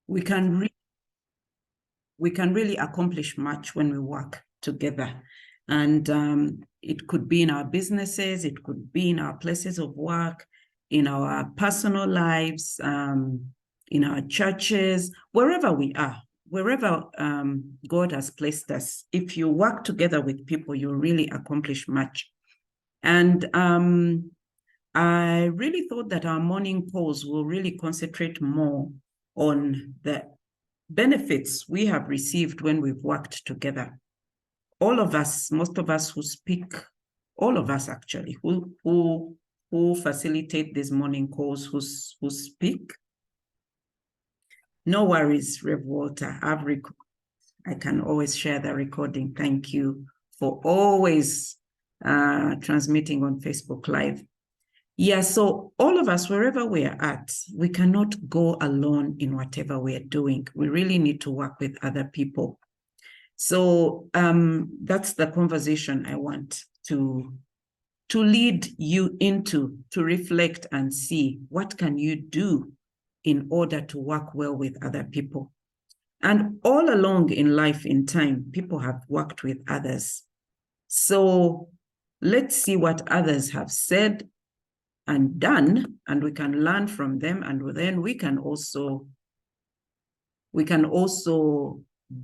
we can really accomplish much when we work together. And it could be in our businesses, it could be in our places of work, in our personal lives, in our churches, wherever we are, wherever God has placed us. If you work together with people, you really accomplish much. And I really thought that our morning calls will really concentrate more on the benefits we have received when we've worked together. All of us, most of us who speak, all of us actually, who facilitate these morning calls, who speak. No worries, Rev Walter. I can always share the recording. Thank you for always transmitting on Facebook Live. Yeah, so all of us, wherever we are at, we cannot go alone in whatever we are doing. We really need to work with other people. So that's the conversation I want to lead you into, to reflect and see what can you do in order to work well with other people. And all along in life, in time, people have worked with others. So let's see what others have said and done, and we can learn from them, and then we can also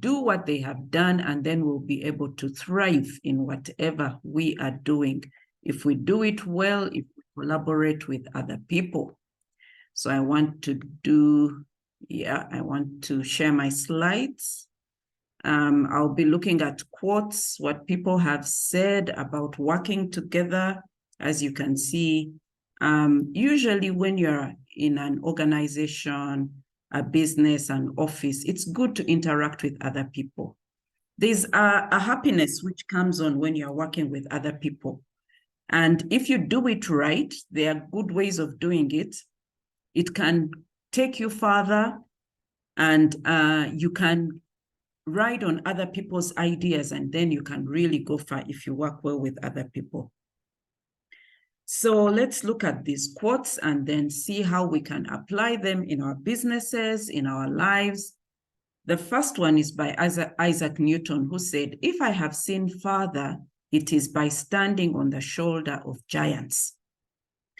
do what they have done, and then we'll be able to thrive in whatever we are doing if we do it well, if we collaborate with other people. So I want to share my slides. I'll be looking at quotes, what people have said about working together. As you can see, usually when you're in an organization, a business, an office, it's good to interact with other people. There's a happiness which comes on when you're working with other people. And if you do it right, there are good ways of doing it. It can take you further, and you can ride on other people's ideas, and then you can really go far if you work well with other people. So let's look at these quotes and then see how we can apply them in our businesses, in our lives. The first one is by Isaac Newton, who said, "If I have seen farther, it is by standing on the shoulder of giants."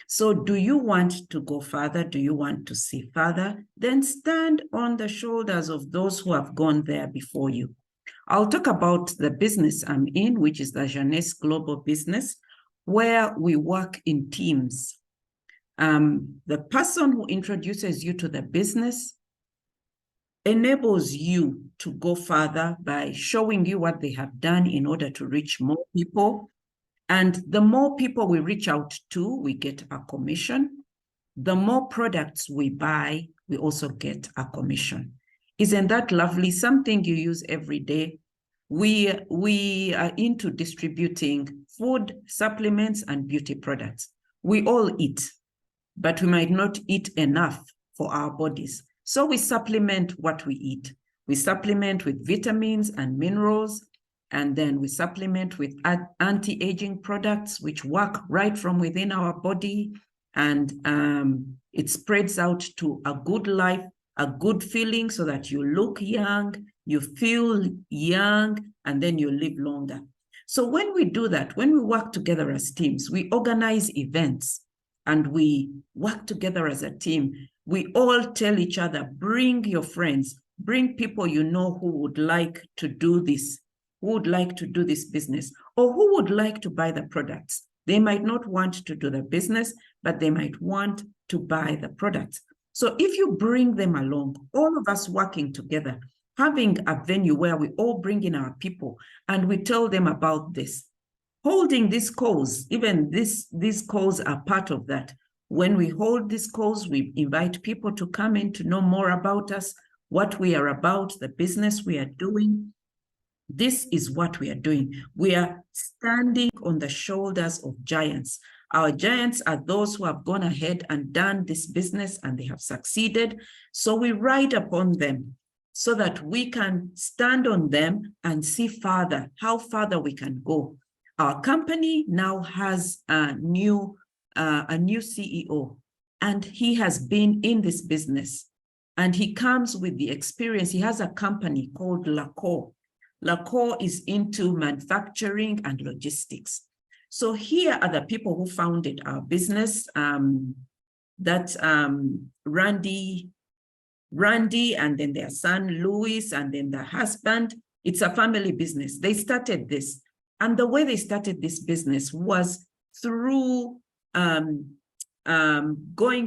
So do you want to go further? Do you want to see further? Then stand on the shoulders of those who have gone there before you. I'll talk about the business I'm in, which is the Jeunesse Global Business, where we work in teams. The person who introduces you to the business enables you to go further by showing you what they have done in order to reach more people. And the more people we reach out to, we get a commission. The more products we buy, we also get a commission. Isn't that lovely? Something you use every day. We are into distributing food, supplements, and beauty products. We all eat, but we might not eat enough for our bodies. So we supplement what we eat. We supplement with vitamins and minerals, and then we supplement with anti-aging products, which work right from within our body. And it spreads out to a good life, a good feeling, so that you look young, you feel young, and then you live longer. So when we do that, when we work together as teams, we organize events and we work together as a team. We all tell each other, bring your friends, bring people you know who would like to do this, who would like to do this business, or who would like to buy the products. They might not want to do the business, but they might want to buy the products. So if you bring them along, all of us working together, having a venue where we all bring in our people and we tell them about this, holding these calls, even these calls are part of that. When we hold these calls, we invite people to come in to know more about us, what we are about, the business we are doing. This is what we are doing. We are standing on the shoulders of giants. Our giants are those who have gone ahead and done this business and they have succeeded. So we ride upon them so that we can stand on them and see further, how further we can go. Our company now has a new CEO, and he has been in this business And he comes with the experience. He has a company called Lacor. Lacor is into manufacturing and logistics. So here are the people who founded our business, Randy, and then their son, Louis, and then the husband. It's a family business. They started this. And the way they started this business was through going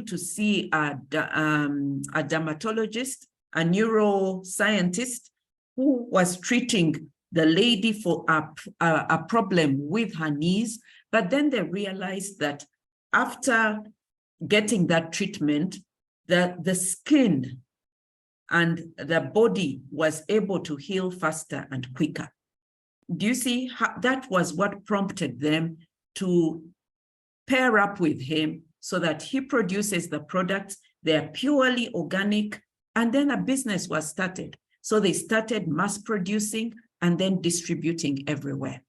to see a dermatologist, a neuroscientist who was treating the lady for a problem with her knees. But then they realized that after getting that treatment, the skin and the body was able to heal faster and quicker. Do you see? That was what prompted them to pair up with him so that he produces the products. They're purely organic. And then a business was started. So they started mass producing and then distributing everywhere.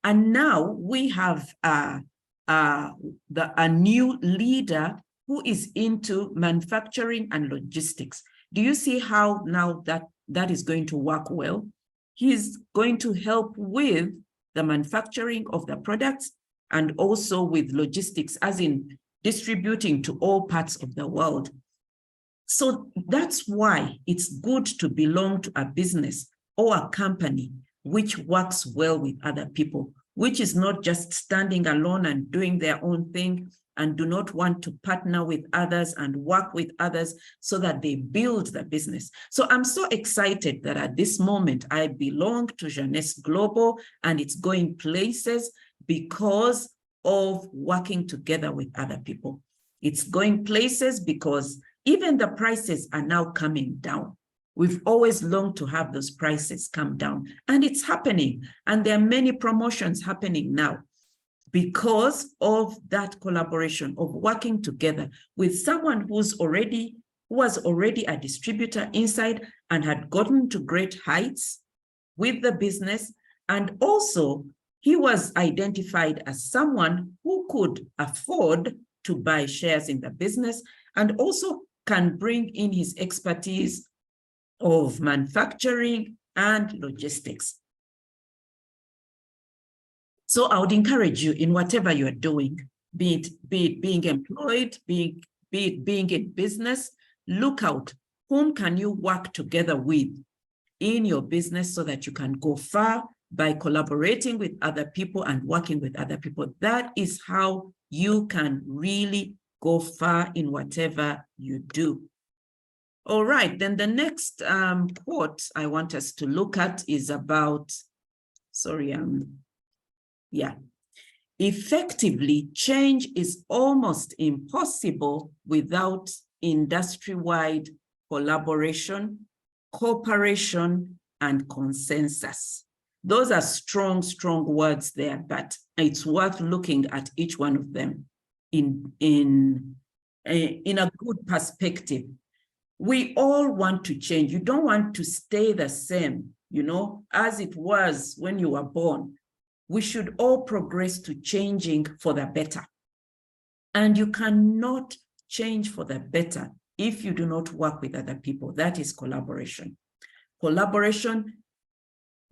And now we have a new leader who is into manufacturing and logistics. Do you see how now that is going to work well? He's going to help with the manufacturing of the products and also with logistics, as in distributing to all parts of the world. So that's why it's good to belong to a business or a company which works well with other people, which is not just standing alone and doing their own thing and do not want to partner with others and work with others so that they build the business. So I'm so excited that at this moment I belong to Jeunesse Global and it's going places because of working together with other people. It's going places because even the prices are now coming down. We've always longed to have those prices come down, and it's happening. And there are many promotions happening now because of that collaboration of working together with someone who was already a distributor inside and had gotten to great heights with the business. And also he was identified as someone who could afford to buy shares in the business and also can bring in his expertise of manufacturing and logistics. So I would encourage you in whatever you're doing, be it being employed, be it being in business, look out, whom can you work together with in your business so that you can go far by collaborating with other people and working with other people. That is how you can really go far in whatever you do. All right, then the next quote I want us to look at is about, effectively, change is almost impossible without industry-wide collaboration, cooperation, and consensus. Those are strong, strong words there, but it's worth looking at each one of them in a good perspective. We all want to change. You don't want to stay the same, as it was when you were born. We should all progress to changing for the better. And you cannot change for the better if you do not work with other people. That is collaboration. Collaboration,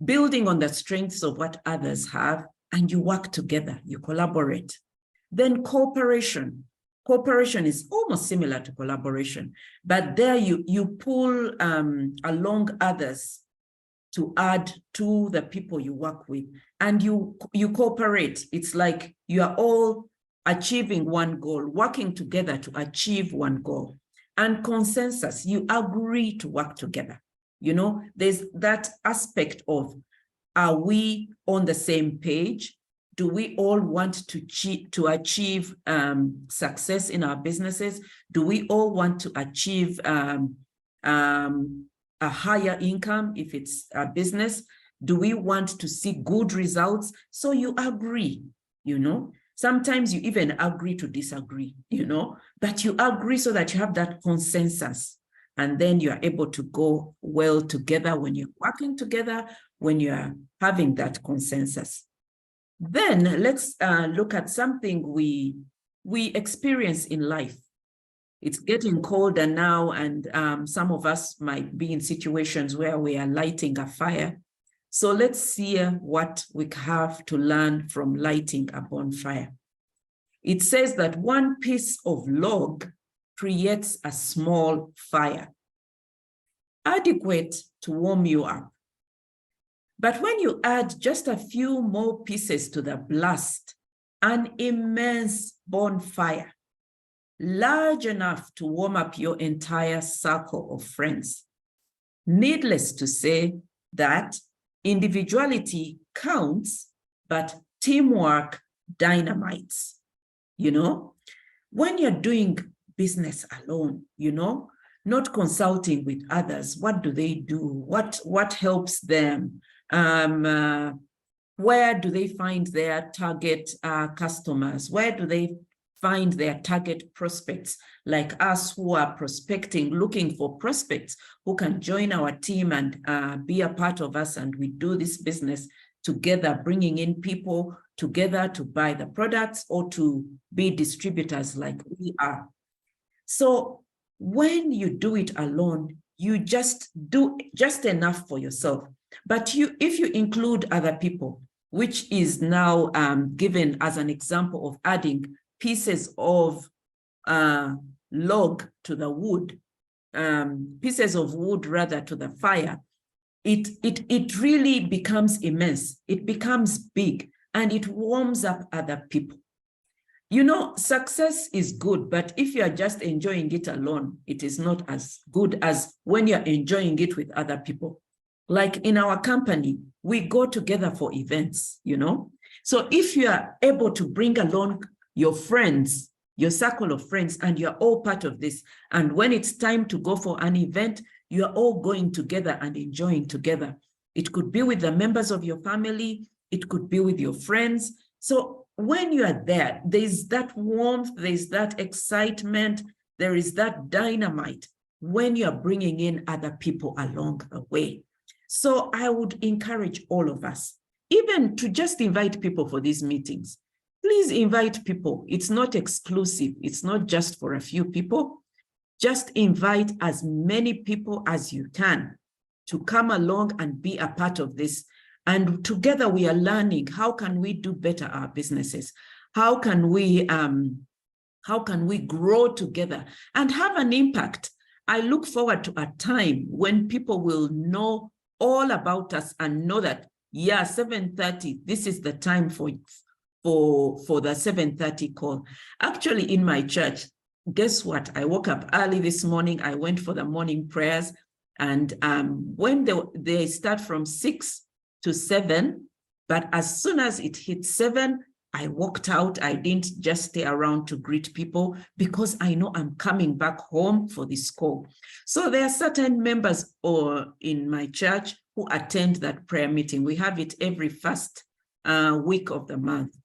building on the strengths of what others have, and you work together, you collaborate. Then cooperation. Cooperation is almost similar to collaboration, but there you pull along others to add to the people you work with, and you cooperate. It's like you are all achieving one goal, working together to achieve one goal. And consensus, you agree to work together. There's that aspect of, are we on the same page? Do we all want to achieve success in our businesses? Do we all want to achieve a higher income if it's a business? Do we want to see good results? So you agree, Sometimes you even agree to disagree, but you agree so that you have that consensus. And then you are able to go well together when you're working together, when you're having that consensus. Then let's look at something we experience in life. It's getting colder now, and some of us might be in situations where we are lighting a fire. So let's see what we have to learn from lighting a bonfire. It says that one piece of log creates a small fire, adequate to warm you up. But when you add just a few more pieces to the blast, an immense bonfire, large enough to warm up your entire circle of friends. Needless to say that individuality counts, but teamwork dynamites. You know, when you're doing business alone, you know, not consulting with others, what do they do? What helps them? Where do they find their target customers? Where do they find their target prospects, like us who are prospecting, looking for prospects who can join our team and be a part of us, and we do this business together, bringing in people together to buy the products or to be distributors like we are. So when you do it alone, you just do just enough for yourself. But if you include other people, which is now given as an example of adding pieces of log to the wood, pieces of wood rather to the fire, it really becomes immense. It becomes big, and it warms up other people. You know, success is good, but if you are just enjoying it alone, it is not as good as when you're enjoying it with other people. Like in our company, we go together for events, you know. So if you are able to bring along your friends, your circle of friends, and you're all part of this, and when it's time to go for an event, you're all going together and enjoying together. It could be with the members of your family, it could be with your friends. So when you are there, there's that warmth, there's that excitement, there is that dynamite when you're bringing in other people along the way. So I would encourage all of us, even to just invite people for these meetings. Please invite people. It's not exclusive. It's not just for a few people. Just invite as many people as you can to come along and be a part of this. And together we are learning, how can we do better our businesses? How can we grow together and have an impact? I look forward to a time when people will know all about us and know that, yeah, 7:30, this is the time for the 7:30 call. Actually, in my church, guess what? I woke up early this morning. I went for the morning prayers. And when they start from 6 to 7, but as soon as it hit 7, I walked out. I didn't just stay around to greet people because I know I'm coming back home for this call. So there are certain members in my church who attend that prayer meeting. We have it every first week of the month.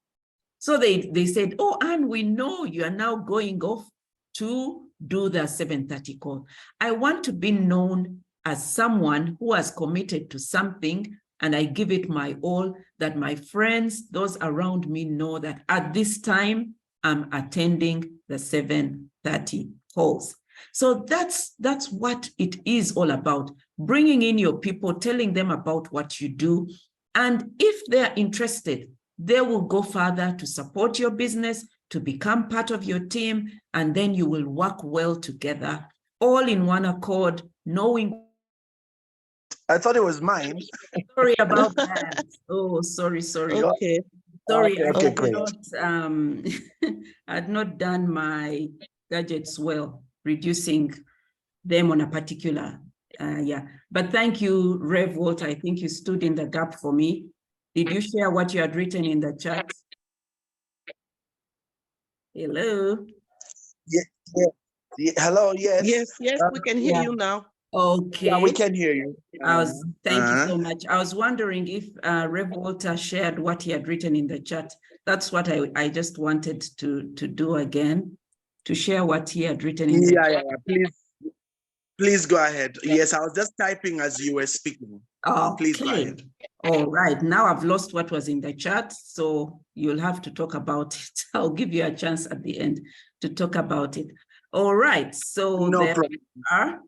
So they said, oh, Anne, we know you are now going off to do the 7:30 call. I want to be known as someone who has committed to something, and I give it my all, that my friends, those around me, know that at this time, I'm attending the 7:30 calls. So that's what it is all about, bringing in your people, telling them about what you do. And if they're interested, they will go further to support your business, to become part of your team, and then you will work well together, all in one accord, knowing. I thought it was mine. Sorry about that. Oh, sorry. Okay. Sorry, Okay, great. I had not done my gadgets well, reducing them on a particular, yeah. But thank you, Rev Walter. I think you stood in the gap for me. Did you share what you had written in the chat? Hello? Yeah. Hello, yes. Yes, we can hear you now. Okay. Yeah, we can hear you. Thank you so much. I was wondering if Rev Walter shared what he had written in the chat. That's what I just wanted to do again, to share what he had written in the chat. Yeah. Please go ahead. Yes, I was just typing as you were speaking. Okay. Please go ahead. All right. Now I've lost what was in the chat, so you'll have to talk about it. I'll give you a chance at the end to talk about it. All right, so No there problem. are.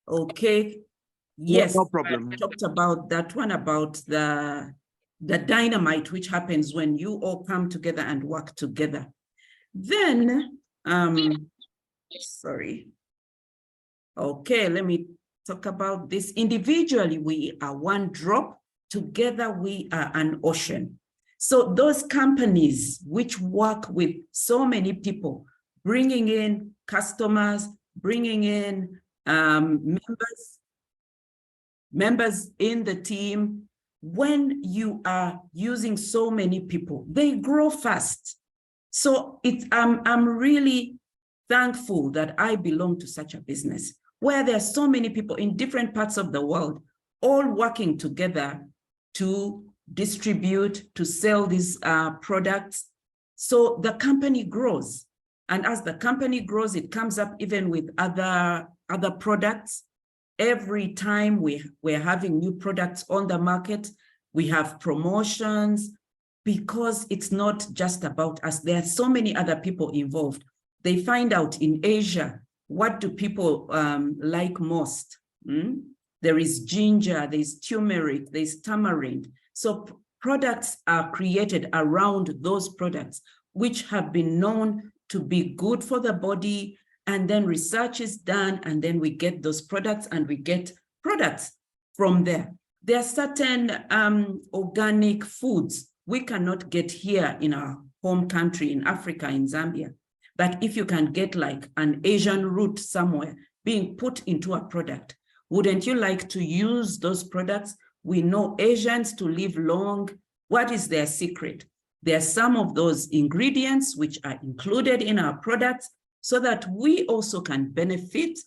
Okay. Yeah, Yes, no problem. I talked about that one, about the dynamite, which happens when you all come together and work together. Then, sorry. Okay, let me talk about this. Individually, we are one drop. Together, we are an ocean. So those companies which work with so many people, bringing in customers, bringing in members in the team, when you are using so many people, they grow fast. So I'm really thankful that I belong to such a business where there are so many people in different parts of the world, all working together to distribute, to sell these products. So the company grows. And as the company grows, it comes up even with other products. Every time we're having new products on the market, we have promotions, because it's not just about us. There are so many other people involved. They find out in Asia, what do people like most? There is ginger, there's turmeric, there's tamarind. So products are created around those products, which have been known to be good for the body. And then research is done, and then we get those products, and we get products from there. There are certain organic foods we cannot get here in our home country, in Africa, in Zambia. But if you can get like an Asian root somewhere being put into a product, wouldn't you like to use those products? We know Asians to live long. What is their secret? There are some of those ingredients which are included in our products so that we also can benefit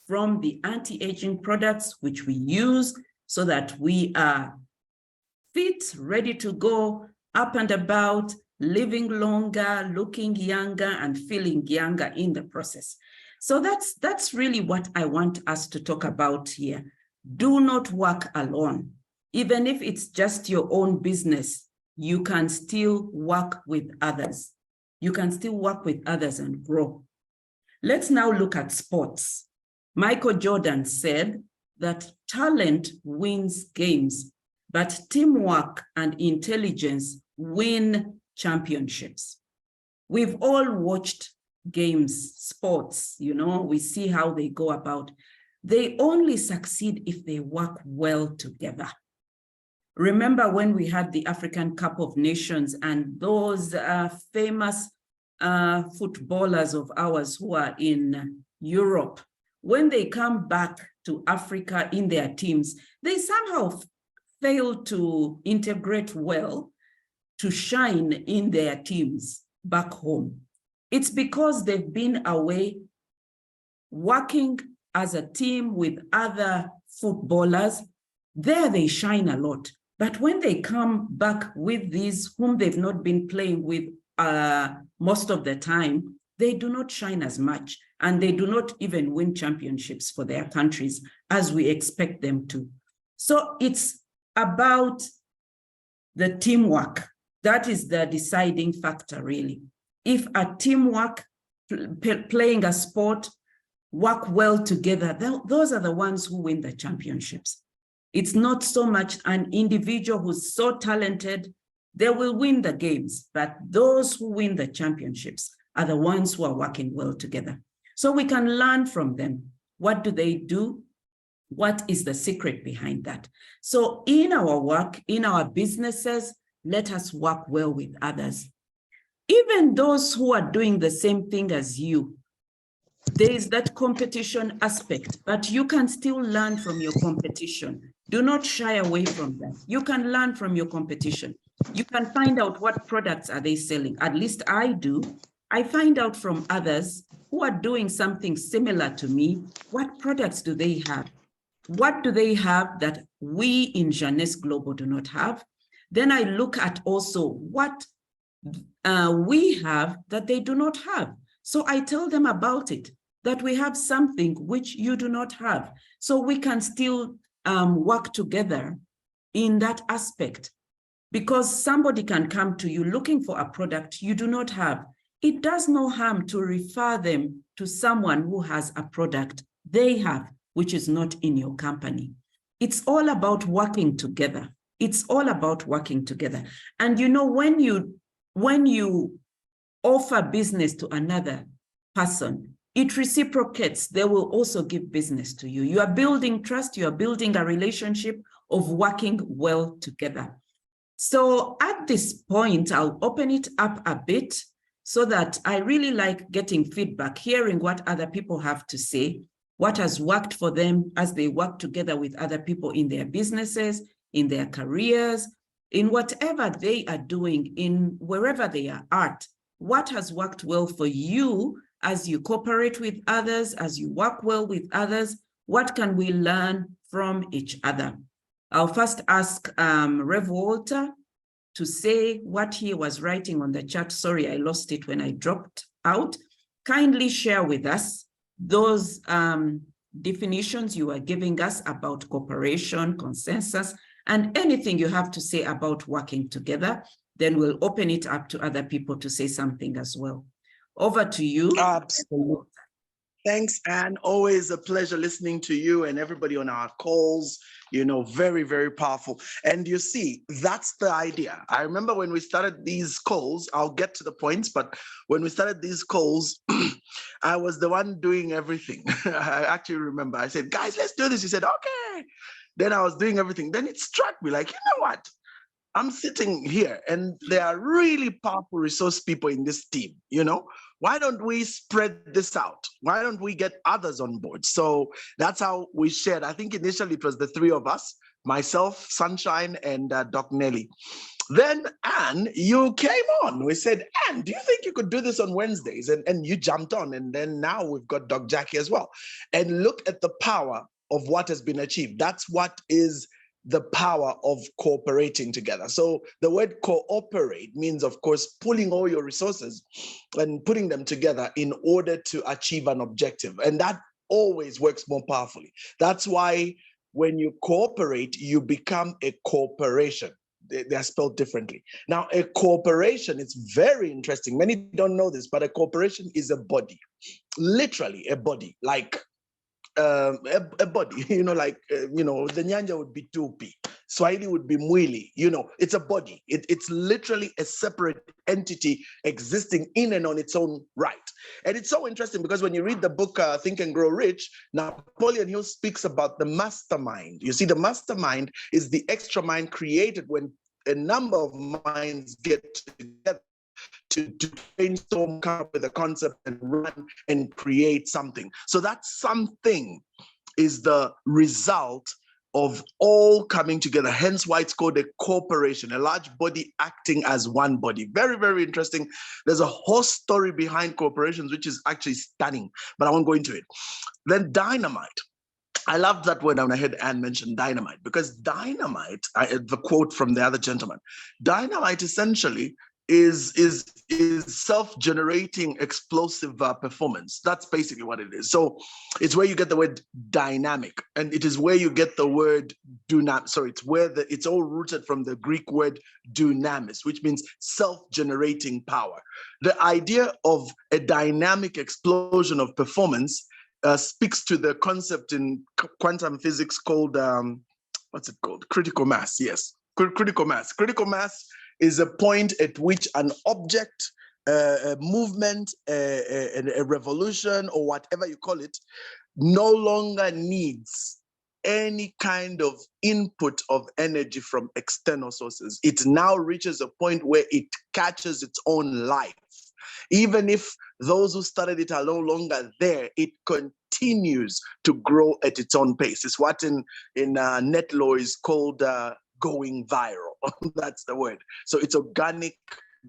from the anti-aging products which we use, so that we are fit, ready to go, up and about, living longer, looking younger, and feeling younger in the process. So that's really what I want us to talk about here. Do not work alone. Even if it's just your own business, you can still work with others. You can still work with others and grow. Let's now look at sports. Michael Jordan said that talent wins games, but teamwork and intelligence win championships. We've all watched games, sports, we see how they go about. They only succeed if they work well together. Remember when we had the African Cup of Nations, and those famous footballers of ours who are in Europe, when they come back to Africa in their teams, they somehow fail to integrate well, to shine in their teams back home. It's because they've been away working as a team with other footballers. There they shine a lot. But when they come back with these whom they've not been playing with most of the time, they do not shine as much, and they do not even win championships for their countries as we expect them to. So it's about the teamwork. That is the deciding factor, really. If a teamwork, playing a sport, work well together, those are the ones who win the championships. It's not so much an individual who's so talented, they will win the games, but those who win the championships are the ones who are working well together. So we can learn from them. What do they do? What is the secret behind that? So in our work, in our businesses, let us work well with others. Even those who are doing the same thing as you, there is that competition aspect, but you can still learn from your competition. Do not shy away from that. You can learn from your competition. You can find out what products are they selling. At least I do. I find out from others who are doing something similar to me. What products do they have? What do they have that we in Jeunesse Global do not have? Then I look at also what we have that they do not have. So I tell them about it, that we have something which you do not have. So we can still work together in that aspect, because somebody can come to you looking for a product you do not have. it does no harm to refer them to someone who has a product they have, which is not in your company. It's all about working together. It's all about working together. And you know, when you offer business to another person, it reciprocates. They will also give business to you. You are building trust. You are building a relationship of working well together. So at this point, I'll open it up a bit so that I really like getting feedback, hearing what other people have to say, what has worked for them as they work together with other people in their businesses, in their careers, in whatever they are doing, in wherever they are at. What has worked well for you as you cooperate with others, as you work well with others? What can we learn from each other? I'll first ask Rev Walter to say what he was writing on the chat. Sorry, I lost it when I dropped out. Kindly share with us those definitions you are giving us about cooperation, consensus, and anything you have to say about working together. Then we'll open it up to other people to say something as well. Over to you. Absolutely. Thanks, Anne. Always a pleasure listening to you and everybody on our calls. You know, very, very powerful. And you see, that's the idea. I remember when we started these calls, I'll get to the points, but when we started these calls, I was the one doing everything. I actually remember I said, guys, let's do this. You said, okay. Then I was doing everything. Then it struck me like, you know what? I'm sitting here and there are really powerful resource people in this team, you know? Why don't we spread this out? Why don't we get others on board? So that's how we shared. I think initially it was the three of us, myself, Sunshine, and Doc Nelly. Then, Anne, you came on. We said, Anne, do you think you could do this on Wednesdays? And you jumped on. And then now we've got Doc Jackie as well. And look at the power of what has been achieved. That's what is the power of cooperating together. So the word cooperate means, of course, pulling all your resources and putting them together in order to achieve an objective. And that always works more powerfully. That's why when you cooperate, you become a corporation. They are spelled differently. Now, a corporation is very interesting. Many don't know this, but a corporation is a body, literally a body, like a body, you know, like, you know, the Nyanja would be tupi, Swahili would be mwili, you know, it's a body. It's literally a separate entity existing in and on its own right. And it's so interesting because when you read the book, Think and Grow Rich, Napoleon Hill speaks about the mastermind. You see, the mastermind is the extra mind created when a number of minds get together to brainstorm, come up with a concept and run and create something. So that something is the result of all coming together. Hence why it's called a corporation, a large body acting as one body. Very, very interesting. There's a whole story behind corporations, which is actually stunning, but I won't go into it. Then dynamite. I love that word when I heard Anne mention dynamite, because dynamite, the quote from the other gentleman, dynamite essentially is self-generating explosive performance. That's basically what it is. So it's where you get the word dynamic, and it is where you get the word dynamic. Sorry, it's where it's all rooted from the Greek word dynamis, which means self-generating power. The idea of a dynamic explosion of performance speaks to the concept in quantum physics called, what's it called? Critical mass, yes, critical mass. Critical mass is a point at which an object, a movement, a revolution, or whatever you call it, no longer needs any kind of input of energy from external sources. It now reaches a point where it catches its own life. Even if those who started it are no longer there, it continues to grow at its own pace. It's what in net law is called going viral. That's the word. So it's organic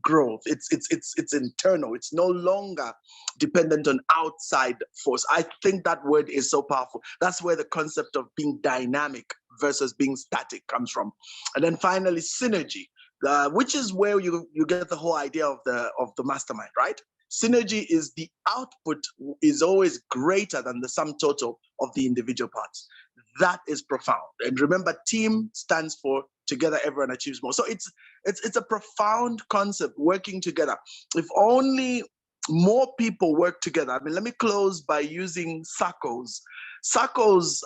growth. It's internal. It's no longer dependent on outside force. I think that word is so powerful. That's where the concept of being dynamic versus being static comes from. And then finally, synergy. Which is where you get the whole idea of the mastermind, right? Synergy is the output is always greater than the sum total of the individual parts. That is profound. And remember, team stands for together everyone achieves more. So it's a profound concept, working together. If only more people work together. I mean, let me close by using SACCOs. SACCOs,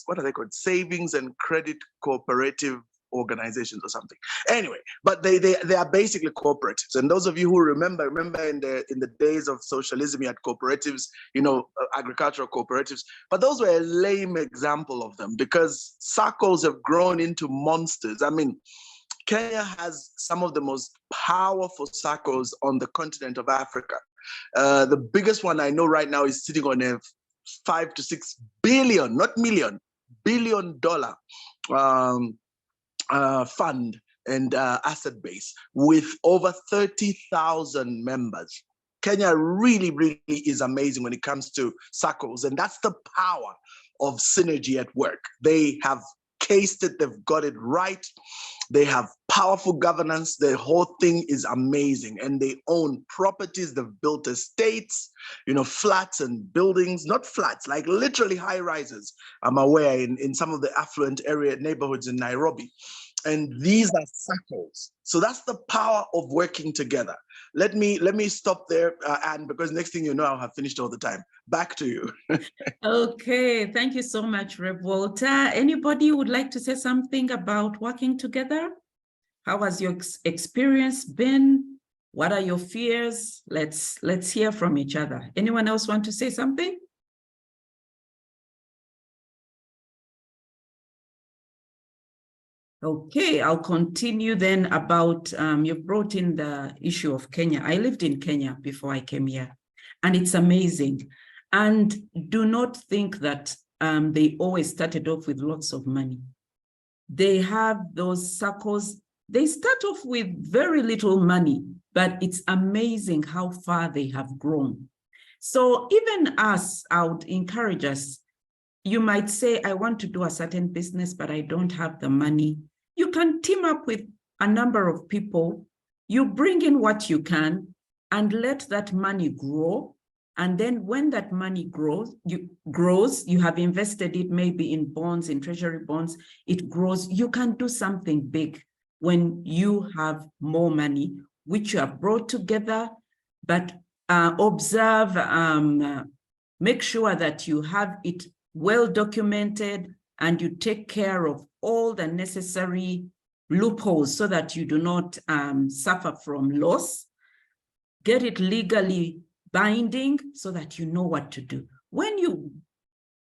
what are they called? Savings and Credit Cooperative Organizations or something. Anyway, but they are basically cooperatives. And those of you who remember in the days of socialism, you had cooperatives, agricultural cooperatives. But those were a lame example of them, because SACCOs have grown into monsters. I mean, Kenya has some of the most powerful SACCOs on the continent of Africa. The biggest one I know right now is sitting on a $5 to $6 billion, not million, $billion fund and asset base with over 30,000 members. Kenya really, really is amazing when it comes to SACCOs, and that's the power of synergy at work. They have cased it, they've got it right. They have powerful governance. The whole thing is amazing, and they own properties. They've built estates, flats and buildings, not flats, like literally high rises. I'm aware in some of the affluent area neighborhoods in Nairobi. And these are SACCOs. So that's the power of working together. Let me stop there, Anne, because next thing you know, I'll have finished all the time. Back to you. Okay, thank you so much, Rev Walter. Anybody would like to say something about working together? How has your experience been? What are your fears? Let's hear from each other. Anyone else want to say something? Okay, I'll continue then about, you've brought in the issue of Kenya. I lived in Kenya before I came here, and it's amazing. And do not think that they always started off with lots of money. They have those SACCOs. They start off with very little money, but it's amazing how far they have grown. So even us, I would encourage us. You might say, I want to do a certain business, but I don't have the money. You can team up with a number of people. You bring in what you can and let that money grow. And then when that money grows, you have invested it maybe in bonds, in treasury bonds, it grows. You can do something big when you have more money, which you have brought together, but observe, make sure that you have it well documented and you take care of all the necessary loopholes so that you do not suffer from loss. Get it legally binding so that you know what to do. When you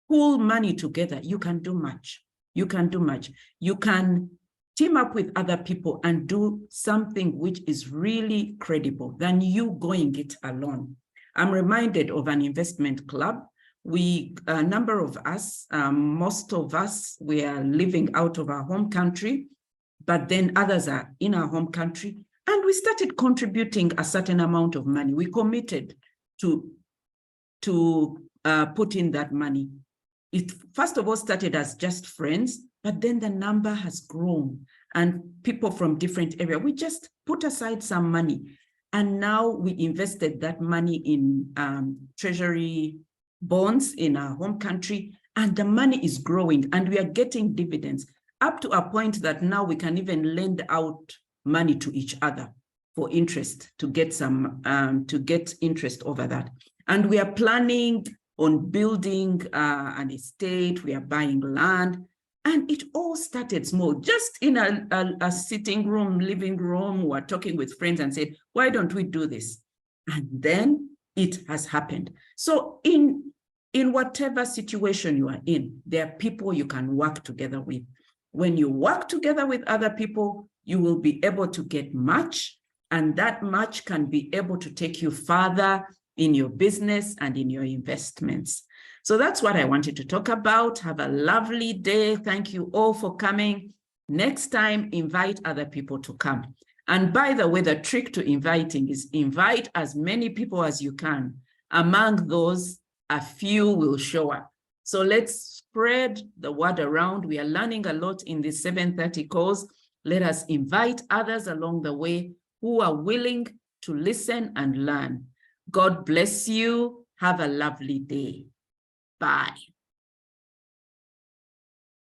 pull money together, you can do much. You can do much. You can team up with other people and do something which is really credible than you going it alone. I'm reminded of an investment club. A number of us, most of us, we are living out of our home country, but then others are in our home country. And we started contributing a certain amount of money. We committed to put in that money. It first of all started as just friends, but then the number has grown and people from different areas, we just put aside some money. And now we invested that money in treasury bonds in our home country, and the money is growing and we are getting dividends up to a point that now we can even lend out money to each other for interest, to get some, to get interest over that. And we are planning on building an estate, we are buying land, and it all started small, just in a sitting room, living room, we were talking with friends and said, why don't we do this? And then it has happened. So in whatever situation you are in, there are people you can work together with. When you work together with other people, you will be able to get much, and that much can be able to take you further in your business and in your investments. So that's what I wanted to talk about. Have a lovely day. Thank you all for coming. Next time, invite other people to come. And by the way, the trick to inviting is invite as many people as you can. Among those, a few will show up. So let's spread the word around. We are learning a lot in this 7:30 course. Let us invite others along the way who are willing to listen and learn. God bless you. Have a lovely day. Bye.